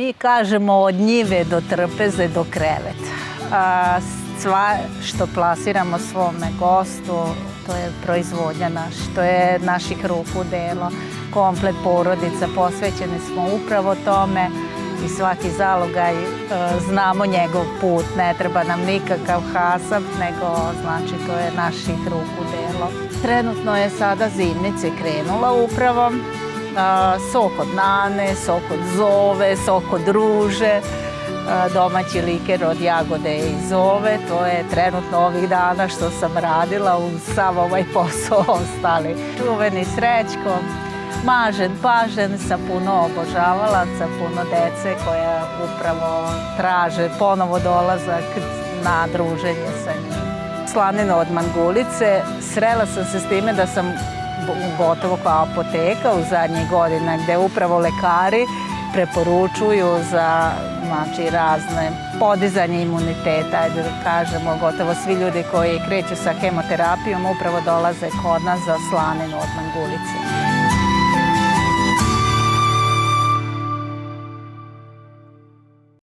Mi kažemo od njive do trpeze do kreveta. Sva što plasiramo svome gostu, to je proizvodnja naša, to je naših ruku delo. Komplet porodica, posvećeni smo upravo tome i svaki zalogaj znamo njegov put. Ne treba nam nikakav hasap, nego znači to je naših ruku delo. Trenutno je sada zimnice krenula upravo. Sok od nane, sok od zove, sok od ruže, domaći liker od jagode i zove. To je trenutno ovih dana što sam radila uz sav ovaj posao ostali. Čuveni Srećko, mažen, pažen, sa puno obožavalaca, puno dece koja upravo traže ponovo dolazak na druženje sa njim. Slaninu od mangulice, srela sam se s time da sam gotovo kao apoteka u zadnjih godina gde upravo lekari preporučuju za razne podizanje imuniteta, ajde da kažemo, gotovo svi ljudi koji kreću sa hemoterapijom upravo dolaze kod nas za slaninu od mangulice.